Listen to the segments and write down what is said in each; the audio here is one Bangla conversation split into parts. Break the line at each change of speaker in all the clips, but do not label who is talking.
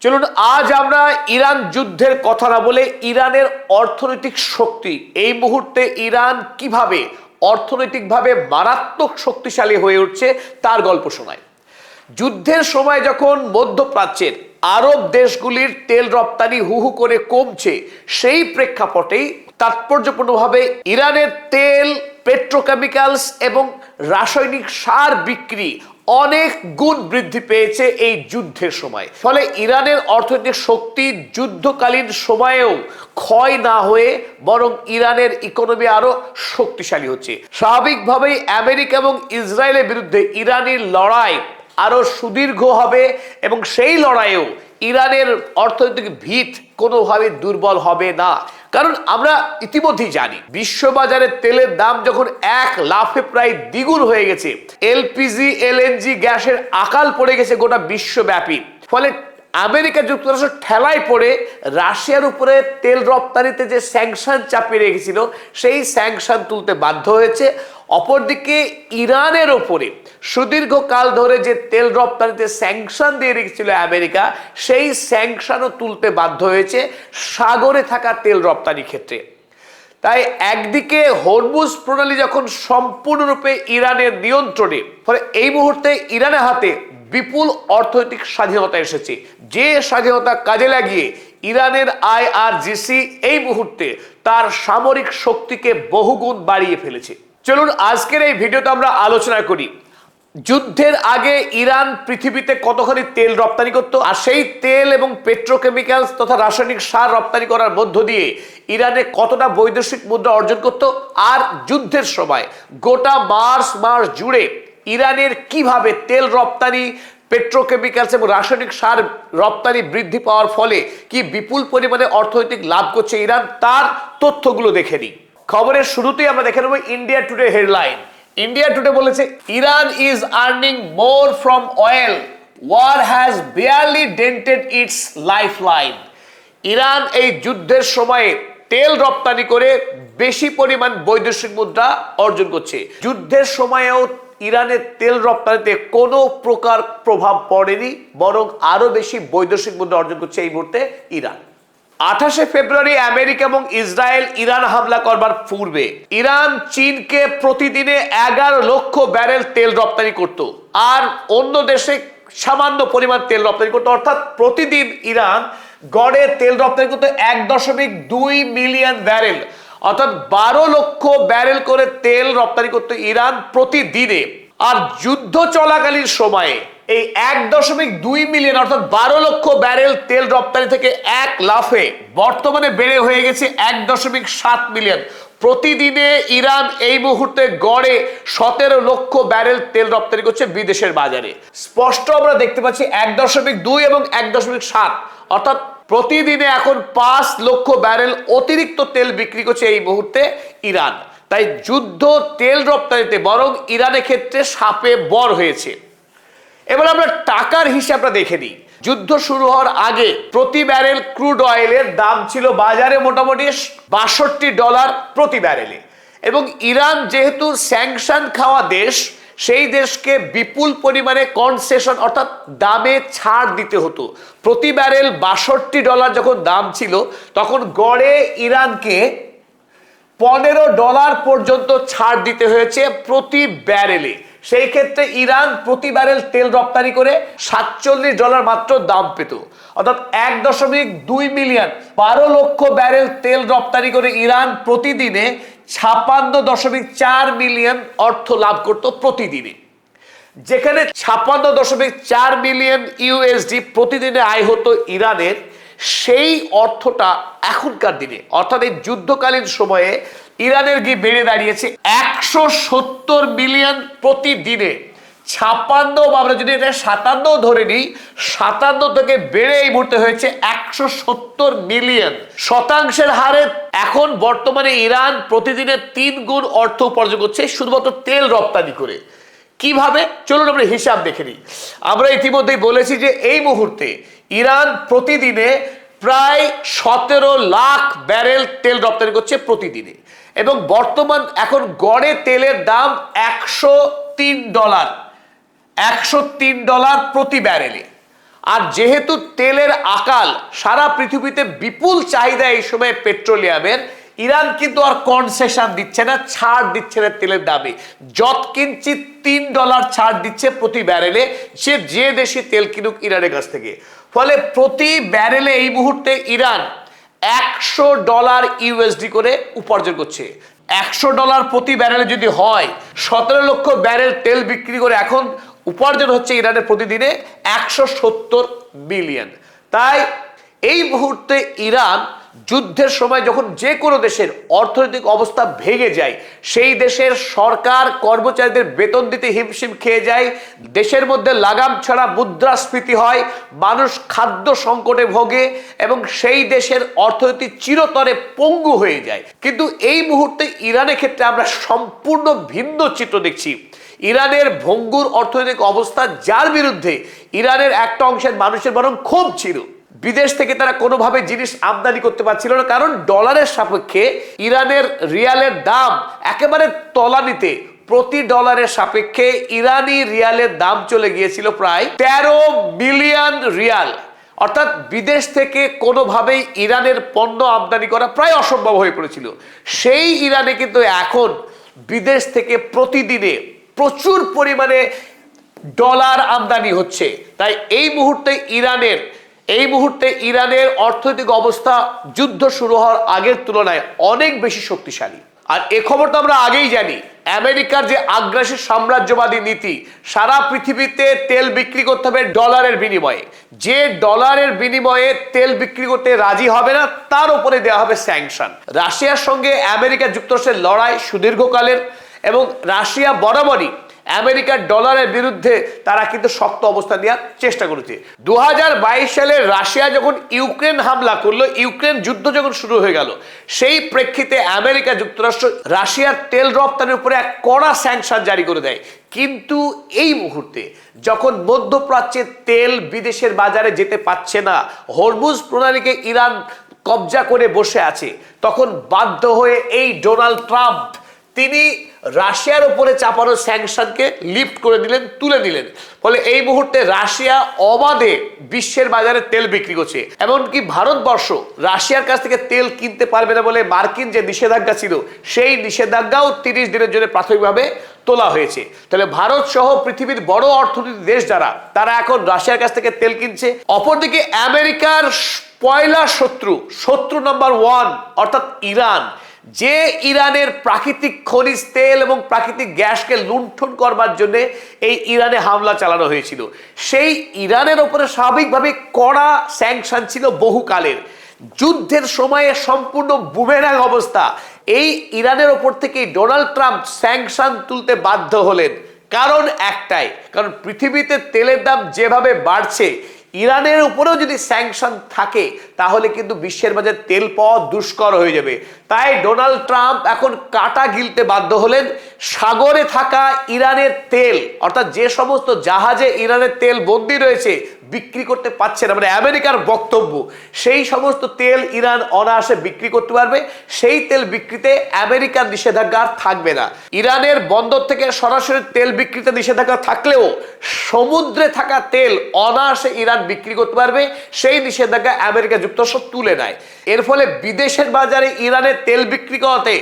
চলুন আজ আমরা ইরান যুদ্ধের কথা না বলে ইরানের অর্থনৈতিক শক্তি, এই মুহূর্তে ইরান কিভাবে অর্থনৈতিকভাবে মারাত্মক শক্তিশালী হয়ে উঠছে তার গল্প শোনায়। যুদ্ধের সময় যখন মধ্যপ্রাচ্যের আরব দেশগুলির তেল রপ্তানি হু হু করে কমছে, সেই প্রেক্ষাপটেই তাৎপর্যপূর্ণভাবে ইরানের তেল, পেট্রোকেমিক্যালস এবং রাসায়নিক সার বিক্রি অনেক গুণ বৃদ্ধি পেয়েছে এই যুদ্ধের সময়। ফলে ইরানের অর্থনৈতিক শক্তি যুদ্ধকালীন সময়েও ক্ষয় না হয়ে বরং ইরানের ইকোনমি আরো শক্তিশালী হচ্ছে। স্বাভাবিকভাবেই আমেরিকা এবং ইসরায়েলের বিরুদ্ধে ইরানের লড়াই আরো সুদীর্ঘ হবে এবং সেই লড়াইয়েও ইরানের অর্থনৈতিক ভিত কোনোভাবে দুর্বল হবে না। কারণ আমরা ইতিমধ্যেই জানি বিশ্ববাজারে তেলের দাম যখন এক লাফে প্রায় দ্বিগুণ হয়ে গেছে, এলপিজি এলএনজি গ্যাসের আকাল পড়ে গেছে গোটা বিশ্বব্যাপী। ফলে আমেরিকা যুক্তরাষ্ট্র ঠেলায় পড়ে রাশিয়ার উপরে তেল রপ্তানিতে যে স্যাংশন চাপিয়ে রেখেছিল সেই স্যাংশন তুলতে বাধ্য হয়েছে। অপরদিকে ইরানের ওপরে সুদীর্ঘকাল ধরে যে তেল রপ্তানিতে স্যাংশন দিয়ে রেখেছিল আমেরিকা, সেই স্যাংশনও তুলতে বাধ্য হয়েছে সাগরে থাকা তেল রপ্তানি ক্ষেত্রে। তাই একদিকে হরমুজ প্রণালী যখন সম্পূর্ণরূপে ইরানের নিয়ন্ত্রণে, ফলে এই মুহূর্তে ইরানের হাতে বিপুল অর্থনৈতিক স্বাধীনতা এসেছে, যে স্বাধীনতা কাজে লাগিয়ে ইরানের আইআরজিসি এই মুহূর্তে তার সামরিক শক্তিকে বহুগুণ বাড়িয়ে ফেলেছে। চলুন আজকের এই ভিডিওতে আমরা আলোচনা করি যুদ্ধের আগে ইরান পৃথিবীতে কতখানি তেল রপ্তানি করত, আর সেই তেল এবং পেট্রোকেমিক্যালস তথা রাসায়নিক সার রপ্তানি করার মধ্য দিয়ে ইরানে কতটা বৈদেশিক মুদ্রা অর্জন করত, আর যুদ্ধের সময় গোটা মার্চ মাস জুড়ে ইরানের কিভাবে তেল রপ্তানি, পেট্রোকেমিক্যালস এবং রাসায়নিক সার রপ্তানি বৃদ্ধি পাওয়ার ফলে কি বিপুল পরিমাণে অর্থনৈতিক লাভ করছে ইরান, তার তথ্যগুলো দেখে নিই। খবরের শুরুতেই আমরা দেখে নেব India Today headline. India Today বলেছে Iran is earning more from oil, war has barely dented its lifeline. Iran এই যুদ্ধের সময়ে তেল রপ্তানি করে বেশি পরিমাণ বৈদেশিক মুদ্রা অর্জন করছে। যুদ্ধের সময়েও ইরানের তেল রপ্তানিতে কোনো প্রকার প্রভাব পড়েনি, বরং আরো বেশি বৈদেশিক মুদ্রা অর্জন করছে এই মুহূর্তে ইরান। 28 ফেব্রুয়ারি আমেরিকা এবং ইসরায়েল ইরান হামলা করবার পূর্বে ইরান চীনকে প্রতিদিনে 11 লক্ষ ব্যারেল তেল রপ্তানি করত, আর অন্য দেশে সামান্য পরিমাণ তেল রপ্তানি করত। অর্থাৎ প্রতিদিন ইরান গড়ে তেল রপ্তানি করত 1.2 মিলিয়ন ব্যারেল, অর্থাৎ 12 লক্ষ ব্যারেল করে তেল রপ্তানি করত ইরান প্রতিদিনে। আর যুদ্ধ চলাকালীন সময়ে এই 1.2 মিলিয়ন অর্থাৎ 12 লক্ষ ব্যারেল তেল রপ্তানি থেকে এক লাফে বর্তমানে বেড়ে হয়ে গেছে 1.7 মিলিয়ন। প্রতিদিনে ইরান এই মুহূর্তে গড়ে 17 লক্ষ ব্যারেল তেল রপ্তানি করছে বিদেশের বাজারে। স্পষ্ট আমরা দেখতে পাচ্ছি 1.2 এবং 1.7, অর্থাৎ প্রতিদিনে এখন 5 লক্ষ ব্যারেল অতিরিক্ত তেল বিক্রি করছে এই মুহূর্তে ইরান। তাই যুদ্ধ তেল রপ্তানিতে বরং ইরানের ক্ষেত্রে সাপে বর হয়েছে। এবার আমরা টাকার হিসাবটা দেখে নিই। যুদ্ধ শুরু হওয়ার আগে প্রতি ব্যারেল ক্রুড অয়েলের দাম ছিল বাজারে মোটামুটি $62 প্রতি ব্যারেলে, এবং ইরান যেহেতু স্যাংশন খাওয়া দেশ, সেই দেশকে বিপুল পরিমাণে কনসেশন অর্থাৎ দামে ছাড় দিতে হতো। প্রতি ব্যারেল $62 যখন দাম ছিল, তখন গড়ে ইরানকে $15 পর্যন্ত ছাড় দিতে হয়েছে প্রতি ব্যারেলে। সেই ক্ষেত্রে ইরান প্রতি ব্যারেল তেল রপ্তানি করে $47 মাত্র দাম পেত, অর্থাৎ 1.2 মিলিয়ন 12 লক্ষ ব্যারেল তেল রপ্তানি করে ইরান প্রতিদিনে 56.4 মিলিয়ন অর্থ লাভ করত প্রতিদিনে। যেখানে 56.4 মিলিয়ন ইউএসডি প্রতিদিনে আয় হতো ইরানের, সেই অর্থটা এখনকার দিনে অর্থাৎ এই যুদ্ধকালীন সময়ে ইরানের কি বেড়ে দাঁড়িয়েছে 170 মিলিয়ন প্রতিদিনে। 56, আমরা যদি এটা 57 ধরে নিই, 57 থেকে বেড়ে এই মুহূর্তে হয়েছে 170 মিলিয়ন। শতাংশের হারে এখন বর্তমানে ইরান প্রতিদিনে 3 গুণ অর্থ উপার্জন করছে শুধুমাত্র তেল রপ্তানি করে। কিভাবে? চলুন আমরা হিসাব দেখে নিই। আমরা ইতিমধ্যেই বলেছি যে এই মুহূর্তে ইরান প্রতিদিনে প্রায় 17 লাখ ব্যারেল তেল রপ্তানি করছে প্রতিদিনে, এবং বর্তমান এখন গড়ে তেলের দাম $103 প্রতি ব্যারেলে। আর যেহেতু তেলের আকাল, সারা পৃথিবীতে বিপুল চাহিদা এই সময় পেট্রোলিয়ামের, ইরান কিন্তু আর কনসেশন দিচ্ছে না, ছাড় দিচ্ছে না তেলের দামে। যৎকিঞ্চিৎ $3 ছাড় দিচ্ছে প্রতি ব্যারেলে, সে যে দেশে তেল কিনুক ইরানের কাছ থেকে। ফলে প্রতি ব্যারেলে এই মুহূর্তে ইরান $100 ইউএসডি করে উপার্জন করছে। $100 প্রতি ব্যারেলে যদি হয়, 17 লক্ষ ব্যারেল তেল বিক্রি করে এখন উপার্জন হচ্ছে ইরানের প্রতিদিনে 170 বিলিয়ন। তাই এই মুহূর্তে ইরান যুদ্ধের সময় যখন যে কোনো দেশের অর্থনৈতিক অবস্থা ভেঙে যায়, সেই দেশের সরকার কর্মচারীদের বেতন দিতে হিমশিম খেয়ে যায়, দেশের মধ্যে লাগাম ছাড়া মুদ্রাস্ফীতি হয়, মানুষ খাদ্য সংকটে ভোগে এবং সেই দেশের অর্থনীতি চিরতরে পঙ্গু হয়ে যায়। কিন্তু এই মুহূর্তে ইরানের ক্ষেত্রে আমরা সম্পূর্ণ ভিন্ন চিত্র দেখছি। ইরানের ভঙ্গুর অর্থনৈতিক অবস্থা, যার বিরুদ্ধে ইরানের একটা অংশের মানুষের বরং ক্ষোভ ছিল। বিদেশ থেকে তারা কোনোভাবে জিনিস আমদানি করতে পারছিল না, কারণ ডলারের সাপেক্ষে ইরানের রিয়ালের দাম একেবারে তলানিতে। প্রতি ডলারের সাপেক্ষে ইরানি রিয়ালের দাম চলে গিয়েছিল প্রায় 13 বিলিয়ন রিয়াল। অর্থাৎ বিদেশ থেকে কোনোভাবেই ইরানের পণ্য আমদানি করা প্রায় অসম্ভব হয়ে পড়েছিল। সেই ইরানে কিন্তু এখন বিদেশ থেকে প্রতিদিনে প্রচুর পরিমাণে ডলার আমদানি হচ্ছে। তাই এই মুহূর্তে ইরানের অর্থনৈতিক অবস্থা যুদ্ধ শুরু হওয়ার আগের তুলনায় অনেক বেশি শক্তিশালী। আর এ খবর তো আমরা আগেই জানি, আমেরিকার যে আগ্রাসী সাম্রাজ্যবাদী নীতি, সারা পৃথিবীতে তেল বিক্রি করতে হবে ডলারের বিনিময়ে। যে ডলারের বিনিময়ে তেল বিক্রি করতে রাজি হবে না, তার উপরে দেওয়া হবে স্যাংশন। রাশিয়ার সঙ্গে আমেরিকা যুক্তরাষ্ট্রের লড়াই সুদীর্ঘকালের এবং রাশিয়া বরাবরই আমেরিকার ডলারের বিরুদ্ধে তারা কিন্তু শক্ত অবস্থান নেওয়ার চেষ্টা করেছে। 2022 সালে রাশিয়া যখন ইউক্রেন হামলা করলো, ইউক্রেন যুদ্ধ যখন শুরু হয়ে গেল, সেই প্রেক্ষিতে আমেরিকা যুক্তরাষ্ট্র রাশিয়ার তেল রপ্তানির উপরে এক কড়া স্যাংশন জারি করে দেয়। কিন্তু এই মুহূর্তে যখন মধ্যপ্রাচ্যের তেল বিদেশের বাজারে যেতে পারছে না, হরমুজ প্রণালীকে ইরান কবজা করে বসে আছে, তখন বাধ্য হয়ে এই ডোনাল্ড ট্রাম্প তিনি রাশিয়ার উপরে চাপানো স্যাংশনকে লিফট করে দিলেন, তুলে দিলেন। ফলে এই মুহূর্তে রাশিয়া অবাধে বিশ্বের বাজারে তেল বিক্রি করছে। এমনকি ভারতবর্ষ রাশিয়ার কাছ থেকে তেল কিনতে পারবে না বলে মার্কিন যে নিষেধাজ্ঞা ছিল, সেই নিষেধাজ্ঞাও 30 দিনের জন্য প্রাথমিকভাবে তোলা হয়েছে। তাহলে ভারত সহ পৃথিবীর বড় অর্থনীতির দেশ যারা, তারা এখন রাশিয়ার কাছ থেকে তেল কিনছে। অপরদিকে আমেরিকার পয়লা শত্রু নাম্বার 1 অর্থাৎ ইরান, যে ইরানের প্রাকৃতিক খনিজ তেল এবং প্রাকৃতিক গ্যাসকে লুণ্ঠন করবার জন্য এই ইরানে হামলা চালানো হয়েছিল, সেই ইরানের উপরে স্বাভাবিকভাবে কড়া স্যাংশন ছিল বহুকালের। যুদ্ধের সময়ে সম্পূর্ণ বুমেরাং অবস্থা। এই ইরানের ওপর থেকে ডোনাল্ড ট্রাম্প স্যাংশন তুলতে বাধ্য হলেন, কারণ একটাই, কারণ পৃথিবীতে তেলের দাম যেভাবে বাড়ছে, ইরানের উপরেও যদি স্যাংশন থাকে তাহলে কিন্তু বিশ্বের মাঝে তেল পাওয়া দুষ্কর হয়ে যাবে। তাই ডোনাল্ড ট্রাম্প এখন কাটা গিলতে বাধ্য হলেন। সাগরে থাকা ইরানের তেল, অর্থাৎ যে সমস্ত জাহাজে ইরানের তেল বন্দী রয়েছে, বিক্রি করতে পারছে না, মানে আমেরিকার বক্তব্য, সেই সমস্ত তেল ইরান অনায়াসে বিক্রি করতে পারবে। সেই তেল বিক্রিতে আমেরিকার নিষেধাজ্ঞা থাকবে না। ইরানের বন্দর থেকে সরাসরি তেল বিক্রিতে নিষেধাজ্ঞা থাকলেও সমুদ্রে থাকা তেল অনায়াসে ইরান বিক্রি করতে পারবে, সেই নিষেধাজ্ঞা আমেরিকা যুক্তরাষ্ট্র তুলে নেয়। এর ফলে বিদেশের বাজারে ইরানের তেল বিক্রি করাতে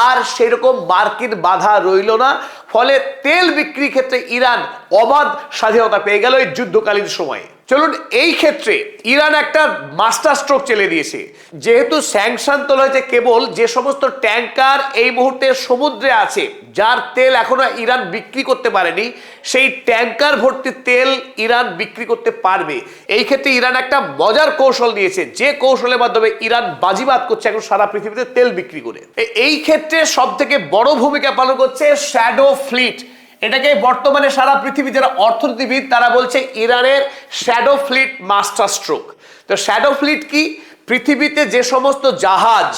আর সেরকম মার্কিন বাধা রইল না। ফলে তেল বিক্রির ক্ষেত্রে ইরান অবাধ স্বাধীনতা পেয়ে গেল এই যুদ্ধকালীন সময়ে। চলুন, এই ক্ষেত্রে ইরান একটা মাস্টার স্ট্রোক চেলে দিয়েছে। যেহেতু স্যাংশন তোলা হয়েছে কেবল যে সমস্ত ট্যাঙ্কার এই মুহূর্তে সমুদ্রে আছে, যার তেল এখনো ইরান বিক্রি করতে পারেনি, সেই ট্যাঙ্কার ভর্তি তেল ইরান বিক্রি করতে পারবে। এই ক্ষেত্রে ইরান একটা মজার কৌশল নিয়েছে, যে কৌশলের মাধ্যমে ইরান বাজিবাদ করছে এখন সারা পৃথিবীতে তেল বিক্রি করে। এই ক্ষেত্রে সব থেকে বড় ভূমিকা পালন করছে শ্যাডো ফ্লিট। এটাকে বর্তমানে সারা পৃথিবী যারা অর্থনীতিবিদ তারা বলছে ইরানের শ্যাডো ফ্লিট মাস্টার স্ট্রোক। তো শ্যাডো ফ্লিট কি? পৃথিবীতে যে সমস্ত জাহাজ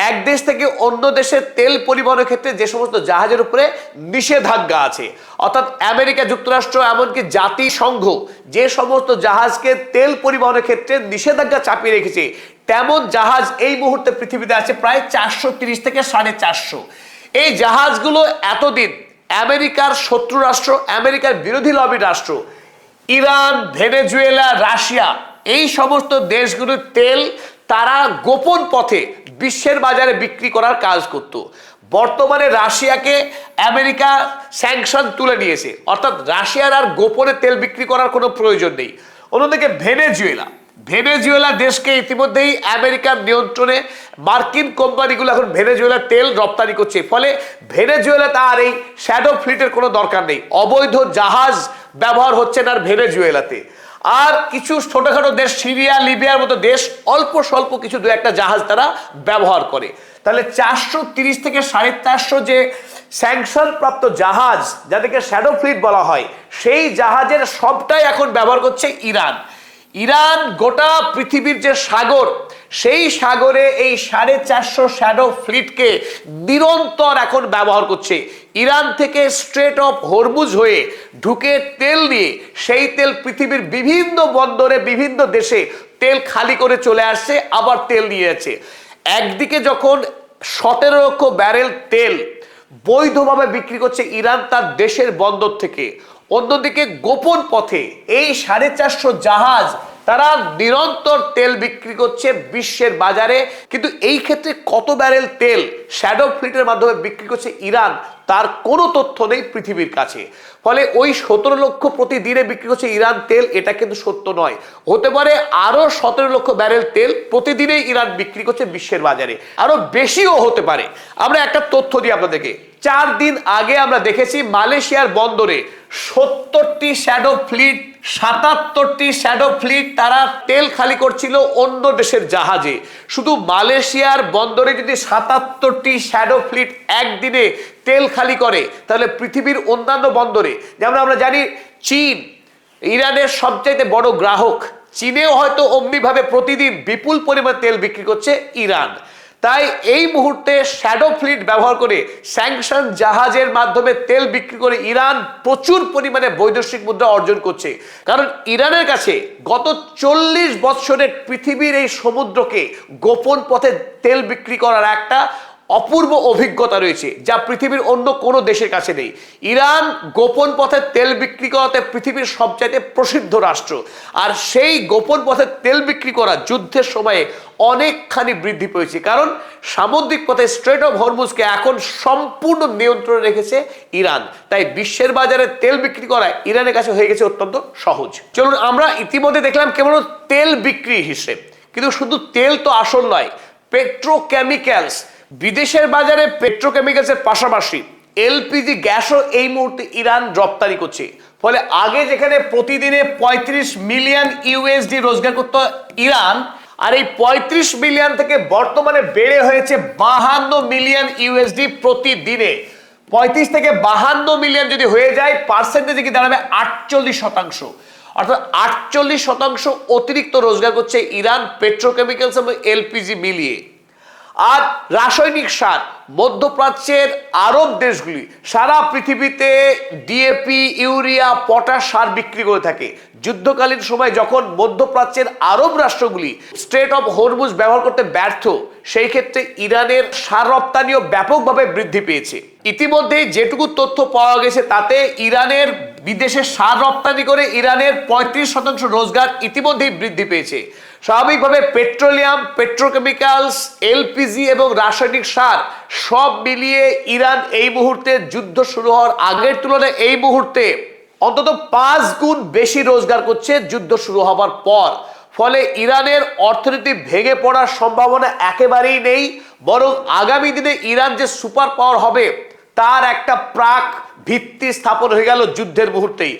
এক দেশ থেকে অন্য দেশে তেল পরিবহনের ক্ষেত্রে যে সমস্ত জাহাজের উপরে নিষেধাজ্ঞা আছে, অর্থাৎ আমেরিকা যুক্তরাষ্ট্র এমনকি জাতিসংঘ যে সমস্ত জাহাজকে তেল পরিবহনের ক্ষেত্রে নিষেধাজ্ঞা চাপিয়ে রেখেছে, তেমন জাহাজ এই মুহূর্তে পৃথিবীতে আছে প্রায় 430 থেকে 450। এই জাহাজগুলো এতদিন আমেরিকার শত্রু রাষ্ট্র, আমেরিকার বিরোধী লবি রাষ্ট্র, ইরান, ভেনেজুয়েলা, রাশিয়া এই সমস্ত দেশগুলোর তেল তারা গোপন পথে বিশ্বের বাজারে বিক্রি করার কাজ করত। বর্তমানে রাশিয়াকে আমেরিকা স্যাংশন তুলে নিয়েছে, অর্থাৎ রাশিয়ার আর গোপনে তেল বিক্রি করার কোনো প্রয়োজন নেই। অন্যদিকে ভেনেজুয়েলা দেশকে ইতিমধ্যেই আমেরিকার নিয়ন্ত্রণে মার্কিন কোম্পানিগুলো এখন ভেনেজুয়েলার তেল রপ্তানি করছে। ফলে ভেনেজুয়েলা তার এই শ্যাডো ফ্লিটের কোনো দরকার নেই, অবৈধ জাহাজ ব্যবহার হচ্ছে না আর ভেনেজুয়েলাতে। আর কিছু ছোটখাটো দেশ, সিরিয়া, লিবিয়ার মতো দেশ অল্প স্বল্প কিছু দু একটা জাহাজ তারা ব্যবহার করে। তাহলে 430 থেকে 450 যে স্যাংশন প্রাপ্ত জাহাজ, যাদেরকে শ্যাডো ফ্লিট বলা হয়, সেই জাহাজের সবটাই এখন ব্যবহার করছে ইরান। গোটা পৃথিবীর যে সাগর, সেই সাগরে এই 450 শ্যাডো ফ্লিটকে নিরন্তর এখন ব্যবহার করছে। ইরান থেকে স্ট্রেট অফ হরমুজ হয়ে ঢুকে তেল নিয়ে সেই তেল পৃথিবীর বিভিন্ন বন্দরে বিভিন্ন দেশে তেল খালি করে চলে আসছে, আবার তেল নিয়ে যাচ্ছে। একদিকে যখন 17 লক্ষ ব্যারেল তেল বৈধভাবে বিক্রি করছে ইরান তার দেশের বন্দর থেকে, অন্যদিকে গোপন পথে এই 450 জাহাজ তারা নিরন্তর তেল বিক্রি করছে বিশ্বের বাজারে। কিন্তু এই ক্ষেত্রে কত ব্যারেল তেল শ্যাডো ফ্লিটের মাধ্যমে বিক্রি করছে ইরান, তার কোনো তথ্য নেই পৃথিবীর কাছে। ফলে ওই 17 লক্ষ প্রতিদিনে বিক্রি করছে ইরান তেল, এটা কিন্তু সত্য নয়। হতে পারে আরো 17 লক্ষ ব্যারেল তেল প্রতিদিনেই ইরান বিক্রি করছে বিশ্বের বাজারে, আরো বেশিও হতে পারে। আমরা একটা তথ্য দিই আপনাদেরকে। 4 দিন আগে আমরা দেখেছি মালয়েশিয়ার বন্দরে 70টি শ্যাডো ফ্লিট, 77টি শ্যাডো ফ্লিট তারা তেল খালি করছিল অন্য দেশের জাহাজে। শুধু মালয়েশিয়ার বন্দরে যদি 77টি শ্যাডো ফ্লিট একদিনে তেল খালি করে, তাহলে পৃথিবীর অন্যান্য বন্দরে, যেমন আমরা জানি চীন ইরানের সবচাইতে বড় গ্রাহক, চীনেও হয়তো অমনিভাবে প্রতিদিন বিপুল পরিমাণ তেল বিক্রি করছে ইরান। তাই এই মুহূর্তে শ্যাডো ফ্লিট ব্যবহার করে স্যাংশন জাহাজের মাধ্যমে তেল বিক্রি করে ইরান প্রচুর পরিমাণে বৈদেশিক মুদ্রা অর্জন করছে। কারণ ইরানের কাছে গত 40 বছরের পৃথিবীর এই সমুদ্রকে গোপন পথে তেল বিক্রি করার একটা অপূর্ব অভিজ্ঞতা রয়েছে, যা পৃথিবীর অন্য কোনো দেশের কাছে নেই। ইরান গোপন পথে তেল বিক্রি করাতে পৃথিবীর সবচাইতে প্রসিদ্ধ রাষ্ট্র। আর সেই গোপন পথে তেল বিক্রি করা যুদ্ধের সময়ে অনেকখানি বৃদ্ধি পেয়েছে, কারণ সামুদ্রিক পথে স্ট্রেট অফ হরমুজকে এখন সম্পূর্ণ নিয়ন্ত্রণে রেখেছে ইরান। তাই বিশ্বের বাজারে তেল বিক্রি করা ইরানের কাছে হয়ে গেছে অত্যন্ত সহজ। চলুন, আমরা ইতিমধ্যে দেখলাম কেবল তেল বিক্রি হিসেব, কিন্তু শুধু তেল তো আসল নয়, পেট্রোকেমিক্যালস, বিদেশের বাজারে পেট্রোকেমিক্যালসের পাশাপাশি এলপিজি গ্যাসও এই মুহূর্তে ইরান রপ্তানি করছে। ফলে আগে যেখানে প্রতিদিনে 35 মিলিয়ন ইউএসডি রোজগার করত ইরান, আর এই 35 মিলিয়ন থেকে বর্তমানে বেড়ে হয়েছে 52 মিলিয়ন ইউএসডি প্রতিদিনে। 35 থেকে 52 মিলিয়ন যদি হয়ে যায়, পার্সেন্টেজে কি দাঁড়াবে 48%। অর্থাৎ 48% অতিরিক্ত রোজগার করছে ইরান পেট্রোকেমিক্যালস এবং এলপিজি মিলিয়ে। আর রাসায়নিক সার, মধ্যপ্রাচ্যের আরব দেশগুলি সারা পৃথিবীতে ডিএপি, ইউরিয়া, পটাশ সার বিক্রি করে থাকে। যুদ্ধকালীন সময় যখন মধ্যপ্রাচ্যের আরব রাষ্ট্রগুলি স্ট্রেট অফ হরমুজ ব্যবহার করতে ব্যর্থ, সেই ক্ষেত্রে ইরানের সার রপ্তানিও ব্যাপকভাবে বৃদ্ধি পেয়েছে। ইতিমধ্যেই যেটুকু তথ্য পাওয়া গেছে তাতে ইরানের বিদেশে সার রপ্তানি করে ইরানের 35% রোজগার ইতিমধ্যেই বৃদ্ধি পেয়েছে। স্বাভাবিকভাবে পেট্রোলিয়াম, পেট্রোকেমিক্যালস, এলপিজি এবং রাসায়নিক সার সব মিলিয়ে ইরান এই মুহূর্তে যুদ্ধ শুরু হওয়ার আগের তুলনায় এই মুহূর্তে অন্তত 5 গুণ বেশি রোজগার করছে যুদ্ধ শুরু হওয়ার পর। ফলে ইরানের অর্থনীতি ভেঙে পড়ার সম্ভাবনা একেবারেই নেই, বরং আগামী দিনে ইরান যে সুপার পাওয়ার হবে তার একটা প্রাক ভিত্তি স্থাপন হয়ে গেল যুদ্ধের মুহূর্তেই।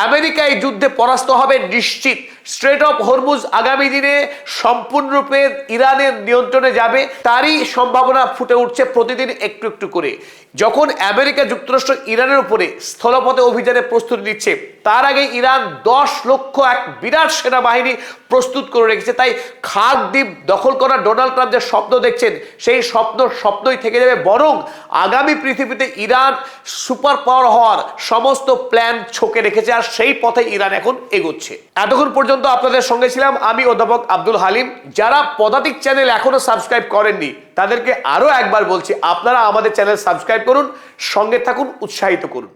আমেরিকা এই যুদ্ধে পরাস্ত হবে নিশ্চিত। স্ট্রেট অফ হরমুজ আগামী দিনে সম্পূর্ণরূপে ইরানের নিয়ন্ত্রণে যাবে, তারই সম্ভাবনা ফুটে উঠছে প্রতিদিন একটু একটু করে। যখন আমেরিকা যুক্তরাষ্ট্র ইরানের উপরে স্থলপথে অভিযানে প্রস্তুতি নিচ্ছে, তার আগে ইরান 10 লক্ষ এক বিরাট সেনাবাহিনী প্রস্তুত করে রেখেছে। তাই খাদ দ্বীপ দখল করা ডোনাল্ড ট্রাম্প যে স্বপ্ন দেখছেন, সেই স্বপ্নই থেকে যাবে, বরং আগামী পৃথিবীতে ইরান সুপার পাওয়ার হওয়ার সমস্ত প্ল্যান ছকে রেখেছে, আর সেই পথে ইরান এখন এগোচ্ছে। এতক্ষণ পর্যন্ত আপনাদের সঙ্গে ছিলাম আমি অধ্যাপক আব্দুল হালিম। যারা পদাতিক চ্যানেল এখনো সাবস্ক্রাইব করেননি, তাদেরকে আরো একবার বলছি, আপনারা আমাদের চ্যানেল সাবস্ক্রাইব করুন, সঙ্গে থাকুন, উৎসাহিত করুন।